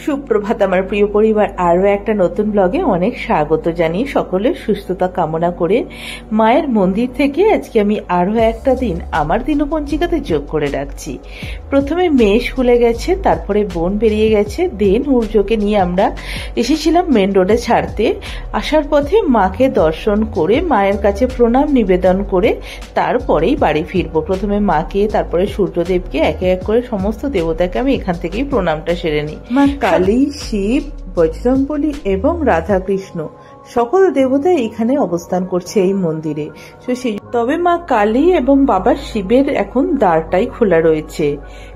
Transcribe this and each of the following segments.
সুপ্রভাত আমার প্রিয় পরিবার, আরও একটা নতুন ব্লগে অনেক স্বাগত জানিয়ে সকলের সুস্থতা কামনা করে মায়ের মন্দির থেকে আজকে আমি আরও একটা দিন আমার দিনপঞ্জিকাতে যোগ করে রাখছি। প্রথমে মেয়ে স্কুলে গেছে, তারপরে বোন বেরিয়ে গেছে, দেন সূর্যকে নিয়ে আমরা এসেছিলাম মেন রোডে ছাড়তে। আসার পথে মাকে দর্শন করে মায়ের কাছে প্রণাম নিবেদন করে তারপরেই বাড়ি ফিরবো। প্রথমে মাকে, তারপরে সূর্যদেবকে, একে এক করে সমস্ত দেবতাকে আমি এখান থেকেই প্রণামটা সেরে নিই। মা কালী, শিব, বজরংবলী এবং রাধাকৃষ্ণ সকল দেবতা এখানে অবস্থান করছে এই মন্দিরে। তবে মা কালী এবং বাবা শিবের এখন দ্বারটাই খোলা রয়েছে।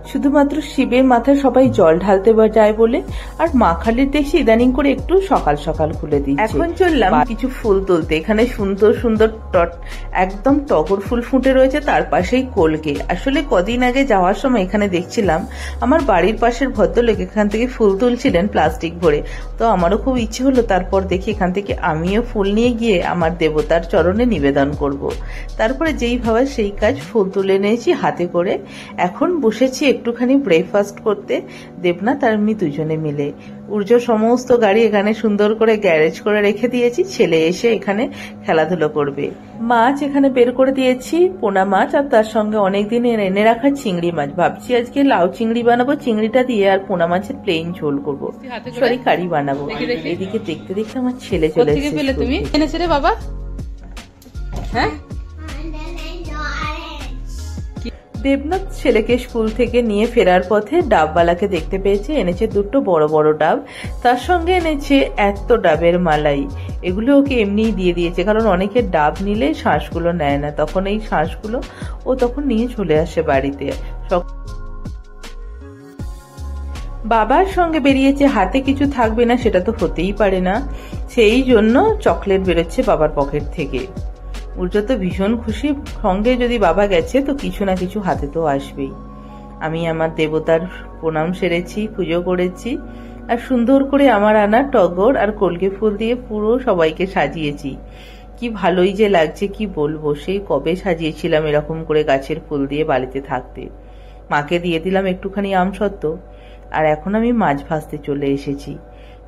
শুধুমাত্র শিবের মাথায় সবাই জল ঢালতে যায় বলে, আর মা কালীর দেখছি ইদানিং করে একটু সকাল সকাল খুলে দিচ্ছে। এখন চললাম কিছু ফুল তুলতে। এখানে সুন্দর সুন্দর একদম টগর ফুল ফুটে রয়েছে, তার পাশেই কলকে। আসলে কদিন আগে যাওয়ার সময় এখানে দেখছিলাম আমার বাড়ির পাশের ভদ্রলোক এখান থেকে ফুল তুলছিলেন প্লাস্টিক ভরে। তো আমারও খুব ইচ্ছে হলো, তারপর দেখি এখান থেকে আমিও ফুল নিয়ে গিয়ে আমার দেবতার চরণে নিবেদন করব। তারপরে যেই ভাবা সেই কাজ, ফুল তুলে নিয়েছি হাতে করে। এখন বসেছি একটুখানি ব্রেকফাস্ট করতে, দেবনাথ আর আমি দুজনে মিলে। সূর্য সমস্ত গাড়ি এখানে সুন্দর করে গ্যারেজ করে রেখে দিয়েছি, ছেলে এসে এখানে খেলাধুলো করবে। মাছ এখানে বের করে দিয়েছি, পোনা মাছ, আর তার সঙ্গে অনেকদিন এনে রাখা চিংড়ি মাছ। ভাবছি আজকে লাউ চিংড়ি বানাবো, চিংড়িটা দিয়ে, আর পোনা মাছের প্লেন ঝোল করবো, সরি কারি বানাবো। এদিকে দেখতে দেখতে আমার ছেলে চলে এসেছে। তুমি এনেছে রে বাবা? হ্যাঁ, দেবনাথ ছেলেকে স্কুল থেকে নিয়ে ফেরার পথে ডাবওয়ালাকে দেখতে পেয়েছে, এনেছে দুটো বড় বড় ডাব, তার সঙ্গে এনেছে এত ডাবের মালাই। এগুলো ওকে এমনিই দিয়ে দিয়েছে, কারণ অনেকে ডাব নিলে শাঁসগুলো নেয় না, তখন এই শাঁসগুলো ও তখন নিয়ে চলে আসে বাড়িতে। বাবার সঙ্গে বেরিয়েছে, হাতে কিছু থাকবে না সেটা তো হতেই পারে না, সেই জন্য চকলেট বেরোচ্ছে বাবার পকেট থেকে। সূর্য তো ভীষণ খুশি, সঙ্গে যদি বাবা গেছে তো কিছু না কিছু হাতে তো আসবেই। আমি আমার দেবতার প্রণাম সেরেছি, পুজো করেছি, আর সুন্দর করে আমার আনা টগর আর কলকে ফুল দিয়ে পুরো সবাইকে সাজিয়েছি। কি ভালোই যে লাগছে কি বলবো, সেই কবে সাজিয়েছিলাম এরকম করে গাছের ফুল দিয়ে বাড়িতে থাকতে। মাকে দিয়ে দিলাম একটুখানি আমসত্ত্ব, আর এখন আমি মাছ ভাজতে চলে এসেছি।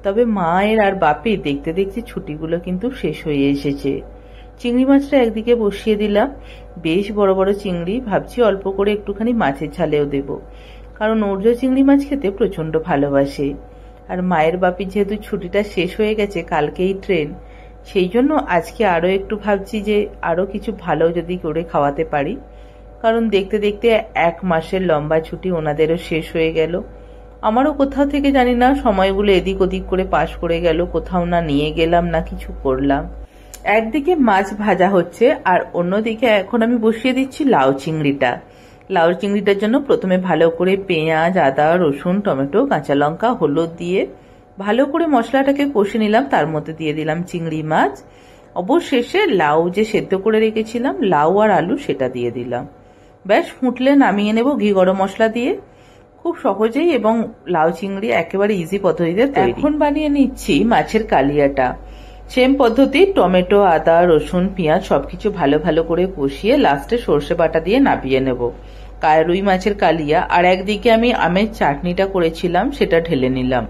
তবে মায়ের আর বাপের দেখতে দেখতে ছুটিগুলো কিন্তু শেষ হয়ে এসেছে। চিংড়ি মাছটা একদিকে বসিয়ে দিলাম, বেশ বড় বড় চিংড়ি, ভাবছি অল্প করে একটুখানি মাছের ঝালেও দেব, কারণ অর্জ চিংড়ি মাছ খেতে প্রচন্ড ভালোবাসে। আর মায়ের বাপির যেহেতু ছুটিটা শেষ হয়ে গেছে, কালকেই ট্রেন, সেই জন্য আজকে আরো একটু ভাবছি যে আরো কিছু ভালো যদি করে খাওয়াতে পারি, কারণ দেখতে দেখতে 1 মাসের লম্বা ছুটি ওনাদেরও শেষ হয়ে গেল। আমারও কোথাও থেকে জানি না সময়গুলো এদিক ওদিক করে পাশ করে গেল, কোথাও না নিয়ে গেলাম না কিছু করলাম। একদিকে মাছ ভাজা হচ্ছে, আর অন্যদিকে এখন আমি বসিয়ে দিচ্ছি লাউ চিংড়িটা। লাউ চিংড়িটার জন্য প্রথমে ভালো করে পেঁয়াজ, আদা, রসুন, টমেটো, কাঁচা লঙ্কা, হলুদ দিয়ে ভালো করে মশলাটাকে কষে নিলাম, তার মধ্যে দিয়ে দিলাম চিংড়ি মাছ। অবশেষে লাউ যে সেদ্ধ করে রেখেছিলাম, লাউ আর আলু, সেটা দিয়ে দিলাম। ব্যাস ফুটলে নামিয়ে নেব ঘি গরম মশলা দিয়ে। খুব সহজেই এবং লাউ চিংড়ি একেবারে ইজি পদ্ধতিতে তৈরি। এখন বানিয়ে নিচ্ছি মাছের কালিয়াটা। সেম পদ্ধতি, টমেটো, আদা, রসুন, পেঁয়াজ সবকিছু ভালো ভালো করে কষিয়ে লাস্টে সর্ষে বাটা দিয়ে নামিয়ে নেব রুই মাছের কালিয়া। আর একদিকে আমি আমের চাটনিটা করেছিলাম, সেটা ঢেলে নিলাম।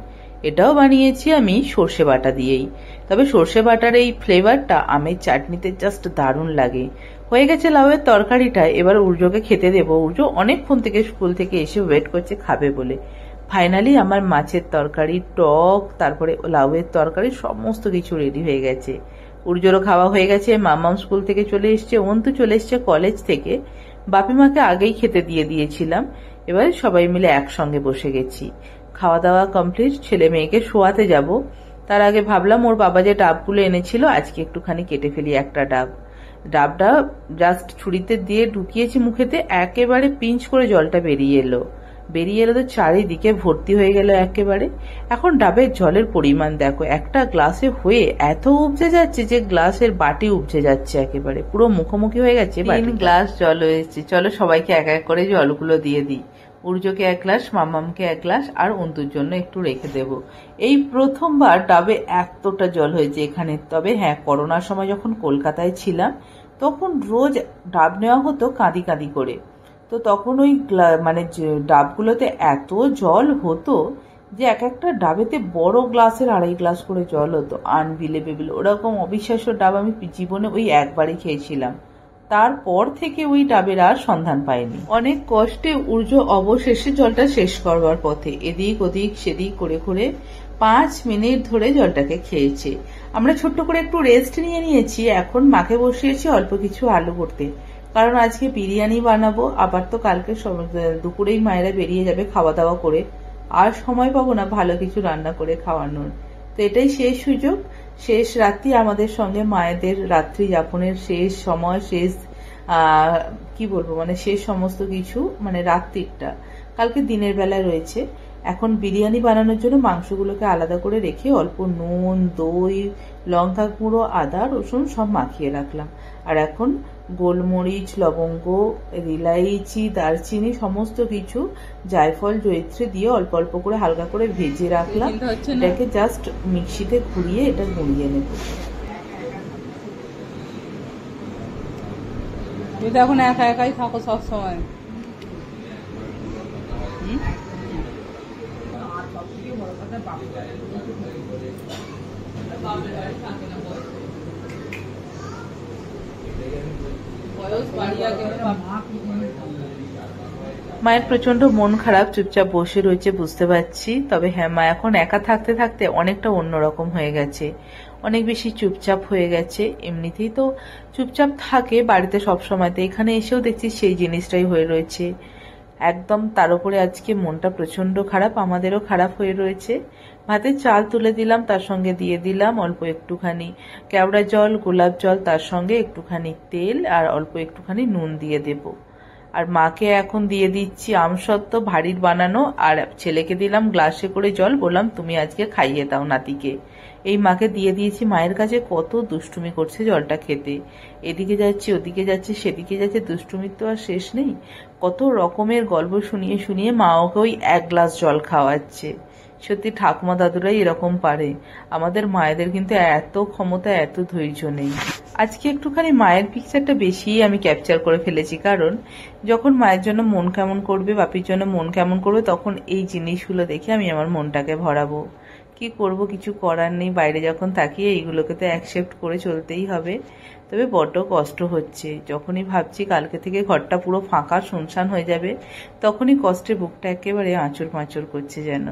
এটাও বানিয়েছি আমি সর্ষে বাটা দিয়েই, তবে সর্ষে বাটার এই ফ্লেভারটা আমের চাটনিতে জাস্ট দারুণ লাগে। হয়ে গেছে লাউয়ের তরকারিটা, এবার উর্জকে খেতে দেবো। উর্জ অনেকক্ষণ থেকে স্কুল থেকে এসে ওয়েট করছে খাবে বলে। ফাইনালি আমার মাছের তরকারি, টক, তারপরে লাউয়ের তরকারি সমস্ত কিছু রেডি হয়ে গেছে। উর্জোরও খাওয়া হয়ে গেছে, মামাম স্কুল থেকে চলে এসছে, অন্তু চলে এসছে কলেজ থেকে। বাপিমাকে আগেই খেতে দিয়ে দিয়েছিলাম, এবারে সবাই মিলে একসঙ্গে বসে গেছি। খাওয়া দাওয়া কমপ্লিট, ছেলে মেয়েকে শোয়াতে যাব। তার আগে ভাবলাম ওর বাবা যে ডাবগুলো এনেছিল আজকে একটুখানি কেটে ফেলি একটা ডাবটা জাস্ট ছুরিতে দিয়ে ঢুকিয়েছি মুখেতে, একেবারে পিঞ্চ করে জলটা বেরিয়ে এলো তো চারিদিকে ভর্তি হয়ে গেল একেবারে। এখন ডাবের জলের পরিমাণ দেখো, একটা গ্লাসে হয়ে এত উপচে যাচ্ছে যে গ্লাসের বাটি উপচে যাচ্ছে, একেবারে পুরো মুখোমুখি হয়ে গেছে। 3 গ্লাস জল হয়েছে। চলো সবাইকে এক এক করে জলগুলো দিয়ে দিই। উর্জকে 1 গ্লাস, মামামকে 1 গ্লাস, আর অন্তুর জন্য একটু রেখে দেব। এই প্রথমবার ডাবে এতটা জল হয়েছে এখানে। তবে হ্যাঁ, করোনার সময় যখন কলকাতায় ছিলাম তখন রোজ ডাব নেওয়া হতো কাঁদি কাঁদি করে, তো তখন ওই মানে ডাবগুলোতে এত জল হতো যে এক একটা ডাবেতে বড় গ্লাসের 2.5 গ্লাস করে জল হতো, আনবিলিভেবল। ওরকম অবিশ্বাস্য ডাব আমি জীবনে ওই একবারই খেয়েছিলাম, তারপর থেকে ওই ডাবের আর সন্ধান পাইনি। অনেক কষ্টে উর্জ অবশেষে জলটা শেষ করবার পথে এদিক ওদিক সেদিক করে করে 5 মিনিট ধরে জলটাকে খেয়েছে। আমরা ছোট্ট করে একটু রেস্ট নিয়েছি। এখন মাকে বসিয়েছি অল্প কিছু আলু করতে, কারণ আজকে বিরিয়ানি বানাবো। আবার তো কালকে দুপুরেই মায়েরা বেরিয়ে যাবে খাওয়া দাওয়া করে, আর সময় পাবো না ভালো কিছু রান্না করে খাওয়ানোর। তো এটাই শেষ সুযোগ, শেষ রাত্রি আমাদের সঙ্গে মায়েদের রাত্রি যাপনের শেষ সময়, শেষ কি বলবো মানে শেষ সমস্ত কিছু, মানে রাত্রিটা কালকে দিনের বেলায় রয়েছে। এখন বিরিয়ানি বানানোর জন্য মাংসগুলোকে আলাদা করে রেখে অল্প নুন, দই, লঙ্কা গুঁড়ো, আদা, রসুন সব মাখিয়ে রাখলাম। আর এখন গোলমরিচ, লবঙ্গ, ইলাইচি, দারচিনি সমস্ত কিছু, জায়ফল, জয়িত্রী দিয়ে অল্প অল্প করে হালকা করে ভেজে রাখলাম। এটাকে জাস্ট মিক্সিতে ঘুরিয়ে এটা গুঁড়িয়ে নেব। তুই তো এখন একা একাই থাকো সবসময়। মায়ের প্রচন্ড মন খারাপ, চুপচাপ বসে রয়েছে বুঝতে পারছি। তবে হ্যাঁ, মা এখন একা থাকতে থাকতে অনেকটা অন্যরকম হয়ে গেছে, অনেক বেশি চুপচাপ হয়ে গেছে। এমনিতেই তো চুপচাপ থাকে বাড়িতে সব সময়তে, এখানে এসেও দেখছি সেই জিনিসটাই হয়ে রয়েছে একদম। তার উপরে আজকে মনটা প্রচন্ড খারাপ, আমাদেরও খারাপ হয়ে রয়েছে। ভাতে চাল তুলে দিলাম, তার সঙ্গে দিয়ে দিলাম অল্প একটুখানি কেওড়া জল, গোলাপ জল, তার সঙ্গে একটুখানি তেল আর অল্প একটুখানি নুন দিয়ে দেব। আর মাকে এখন দিয়ে দিচ্ছি আমসত্ত্ব ভারীর বানানো, আর ছেলেকে দিলাম গ্লাসে করে জল, বললাম তুমি আজকে খাইয়ে দাও নাতিকে। এই মাকে দিয়ে দিয়েছি। মায়ের কাছে কত দুষ্টুমি করছে জলটা খেতে, এদিকে যাচ্ছে ওদিকে যাচ্ছে সেদিকে যাচ্ছে, দুষ্টুমির তো আর শেষ নেই। কত রকমের গল্প শুনিয়ে শুনিয়ে মা ওকে ওই 1 গ্লাস জল খাওয়াচ্ছে। সত্যি ঠাকুমা দাদুরাই এরকম পারে, আমাদের মায়েদের কিন্তু এত ক্ষমতা, এত ধৈর্য নেই। আজকে একটুখানি মায়ের পিকচারটা বেশি আমি ক্যাপচার করে ফেলেছি, কারণ যখন মায়ের জন্য মন কেমন করবে, বাপির জন্য মন কেমন করবে, তখন এই জিনিসগুলো দেখে আমি আমার মনটাকে ভরাবো। কি করব, কিছু করার নেই। বাইরে যখন তাকিয়ে এইগুলোকে তো অ্যাকসেপ্ট করে চলতেই হবে। তবে বড্ড কষ্ট হচ্ছে। যখনই ভাবছি কালকে থেকে ঘরটা পুরো ফাঁকা শুনশান হয়ে যাবে, তখনই কষ্টে বুকটা একেবারে আঁচড় পাঁচড় করছে যেন।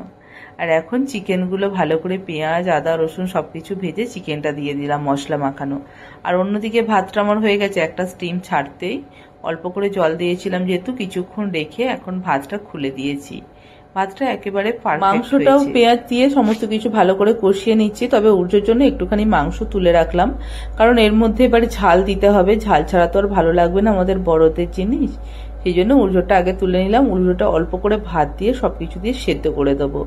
আর এখন চিকেনগুলো ভালো করে পেঁয়াজ, আদা, রসুন সবকিছু ভেজে চিকেনটা দিয়ে দিলাম মশলা মাখানো। আর অন্যদিকে ভাতটা আমার হয়ে গেছে, একটা স্টিম ছাড়তেই অল্প করে জল দিয়েছিলাম যেহেতু, কিছুক্ষণ রেখে এখন ভাতটা খুলে দিয়েছি। ভাতটা একেবারে পারফেক্ট। মাংসটাও পেঁয়াজ দিয়ে সমস্ত কিছু ভালো করে কষিয়ে নিচ্ছি। তবে উর্জোর জন্য একটুখানি মাংস তুলে রাখলাম, কারণ এর মধ্যে এবারে ঝাল দিতে হবে। ঝাল ছাড়া তো আর ভালো লাগবে না আমাদের বড়দের জিনিস, সেই জন্য উর্জোটা আগে তুলে নিলাম। উর্জোটা অল্প করে ভাত দিয়ে সবকিছু দিয়ে সেদ্ধ করে দেবো।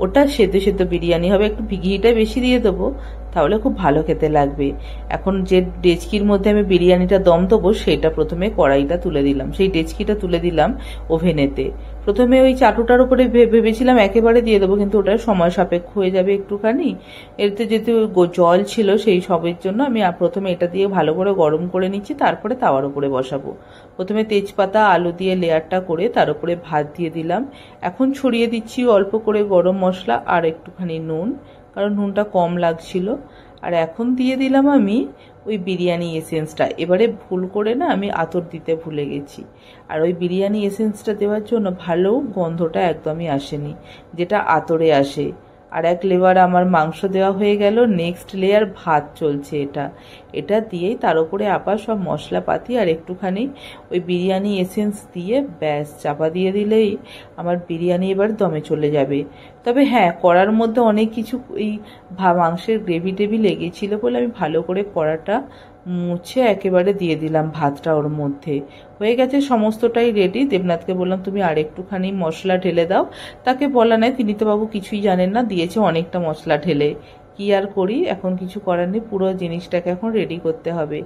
ওটা সেদ্ধ সেদ্ধ বিরিয়ানি হবে, একটু ঘিটা বেশি দিয়ে দেবো, তাহলে খুব ভালো খেতে লাগবে। এখন যে ডেচকির মধ্যে আমি বিরিয়ানিটা দম দেবো, সেটা প্রথমে কড়াইটা তুলে দিলাম, সেই ডেচকিটা তুলে দিলাম ওভেনেতে। প্রথমে ওই চাটুটার উপরে ভেবেছিলাম একেবারে দিয়ে দেবো, কিন্তু ওটা সময় সাপেক্ষ হয়ে যাবে একটুখানি। এতে যেহেতু জল ছিল সেই সবের জন্য আমি প্রথমে এটা দিয়ে ভালো করে গরম করে নিচ্ছি, তারপরে তাওয়ার উপরে বসাবো। প্রথমে তেজপাতা আলু দিয়ে লেয়ারটা করে তার উপরে ভাত দিয়ে দিলাম। এখন ছড়িয়ে দিচ্ছি অল্প করে গরম মশলা আর একটুখানি নুন, কারণ নুনটা কম লাগছিল। আর এখন দিয়ে দিলাম আমি ওই বিরিয়ানি এসেন্সটা। এবারে ভুল করে না আমি আতর দিতে ভুলে গেছি, আর ওই বিরিয়ানি এসেন্সটা দেওয়ার জন্য ভালো গন্ধটা একদমই আসেনি, যেটা আতরে আসে। আর এক লেয়ার আমার মাংস দেওয়া হয়ে গেল, নেক্সট লেয়ার ভাত চলছে। এটা দিয়েই তার উপরে আবার সব মশলাপাতি আর একটুখানি ওই বিরিয়ানি এসেন্স দিয়ে ব্যাস চাপা দিয়ে দিলেই আমার বিরিয়ানি এবার দমে চলে যাবে। তবে হ্যাঁ, কড়ার মধ্যে অনেক কিছু এই মাংসের গ্রেভি টেভি লেগেছিল বলে আমি ভালো করে কড়াটা মুছে একেবারে দিয়ে দিলাম ভাতটা ওর মধ্যে। হয়ে গেছে সমস্তটাই রেডি। দেবনাথকে বললাম তুমি আর একটুখানি মশলা ঢেলে দাও। তাকে বলা নাই, তিনি তো বাবু কিছুই জানেন না, দিয়েছে অনেকটা মশলা ঢেলে। কি আর করি, এখন কিছু করার নেই, পুরো জিনিসটাকে এখন রেডি করতে হবে।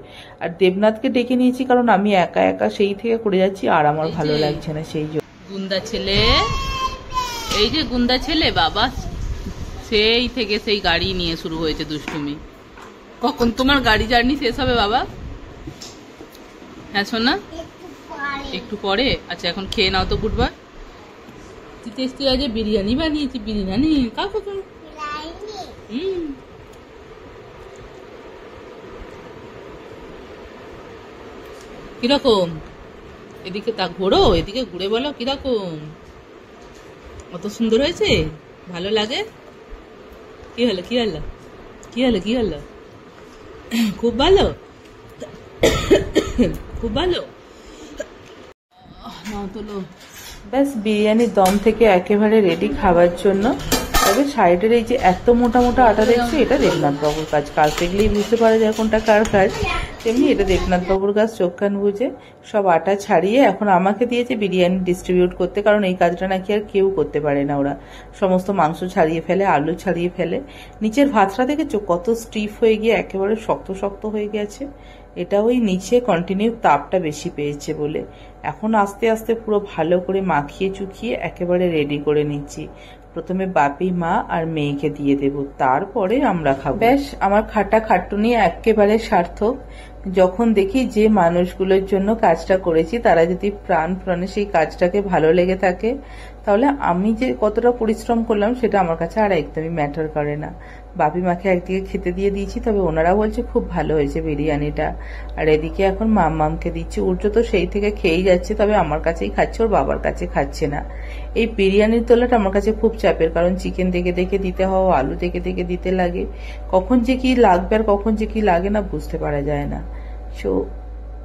আর দেবনাথকে ডেকে নিয়েছি কারণ আমি একা একা সেই থেকে করে যাচ্ছি, আর আমার ভালো লাগছে না সেই জন্য। গুন্দা ছেলে, এই যে গুন্দা ছেলে বাবা, সেই থেকে সেই গাড়ি নিয়ে শুরু হয়েছে দুষ্টুমি। কখন তোমার গাড়ি জার্নি শেষ হবে বাবা? হ্যাঁ সোনা, একটু পরে। আচ্ছা এখন খেয়ে নাও তো গুডবার। টেস্টি টেস্টি আজ বিরিয়ানি বানিয়েছি। বিরিয়ানি কাকু তুমি কিরকম? এদিকে তা ঘোরো, এদিকে ঘুরে বলো কিরকম। কত সুন্দর হয়েছে, ভালো লাগে? কি হলো কি হলো কি হলো কি হলো? খুব ভালো, খুব ভালো। নাও তোলো। ব্যাস বিরিয়ানির দম থেকে একেবারে রেডি খাবার জন্য। তবে সাইডের এই যে এত মোটা মোটা আটা দেখছো, এটা দেবনাথ বাবুর কাজ। কাজ দেখলেই বুঝতে পারা যায় কোনটা কার কাজ। তেমনি এটা দেবনাথ বাবুর কাজ, চোখ কান বুঝে সব আটা ছাড়িয়ে এখন আমাকে দিয়েছে বিরিয়ানি ডিস্ট্রিবিউট করতে। কারণ এই কাজটা নাকি আর কেউ করতে পারে না। ওরা সমস্ত মাংস ছাড়িয়ে ফেলে, আলু ছাড়িয়ে ফেলে। নিচের ভাতটা দেখেছো কত স্টিফ হয়ে গিয়ে একেবারে শক্ত শক্ত হয়ে গেছে। এটা ওই নিচে কন্টিনিউ তাপটা বেশি পেয়েছে বলে। এখন আস্তে আস্তে পুরো ভালো করে মাখিয়ে চুখিয়ে একেবারে রেডি করে নিচ্ছি। প্রথমে বাপি, মা আর মেয়েকে দিয়ে দেব, তারপরে আমরা খাবো। ব্যাস আমার খাটুনি একেবারে সার্থক। যখন দেখি যে মানুষগুলোর জন্য কাজটা করেছি তারা যদি প্রাণে সেই কাজটাকে ভালো লেগে থাকে, তাহলে আমি যে কতটা পরিশ্রম করলাম সেটা আমার কাছে আর একদমই ম্যাটার করে না। বাপি মাকে একদিকে খেতে দিয়ে দিয়েছি, তবে ওনারা বলছে খুব ভালো হয়েছে বিরিয়ানিটা। আর এদিকে এখন মামকে দিচ্ছি। উর্য তো সেই থেকে খেয়েই যাচ্ছে, তবে আমার কাছেই খাচ্ছে, ওর বাবার কাছে খাচ্ছে না। এই বিরিয়ানির তোলাটা আমার কাছে খুব চাপের, কারণ চিকেন দেখে দেখে দিতে হয়, আলু দেখে দেখে দিতে লাগে। কখন যে কি লাগবে আর কখন যে কি লাগে না বুঝতে পারা যায় না। সো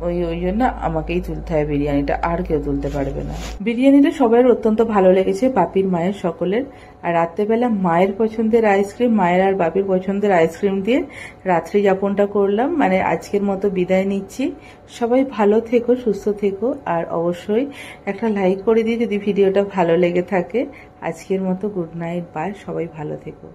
ওই জন্য আমাকেই তুলতে হয় বিরিয়ানিটা, আর কেউ তুলতে পারবে না। বিরিয়ানিটা সবাই অত্যন্ত ভালো লেগেছে, বাপির, মায়ের, সকলের। আর রাত্রেবেলা মায়ের পছন্দের আইসক্রিম, মায়ের আর বাপির পছন্দের আইসক্রিম দিয়ে রাত্রি যাপনটা করলাম। মানে আজকের মতো বিদায় নিচ্ছি। সবাই ভালো থেকো, সুস্থ থেকো, আর অবশ্যই একটা লাইক করে দিয়ে যদি ভিডিওটা ভালো লেগে থাকে। আজকের মতো গুড নাইট, বাই। সবাই ভালো থেকো।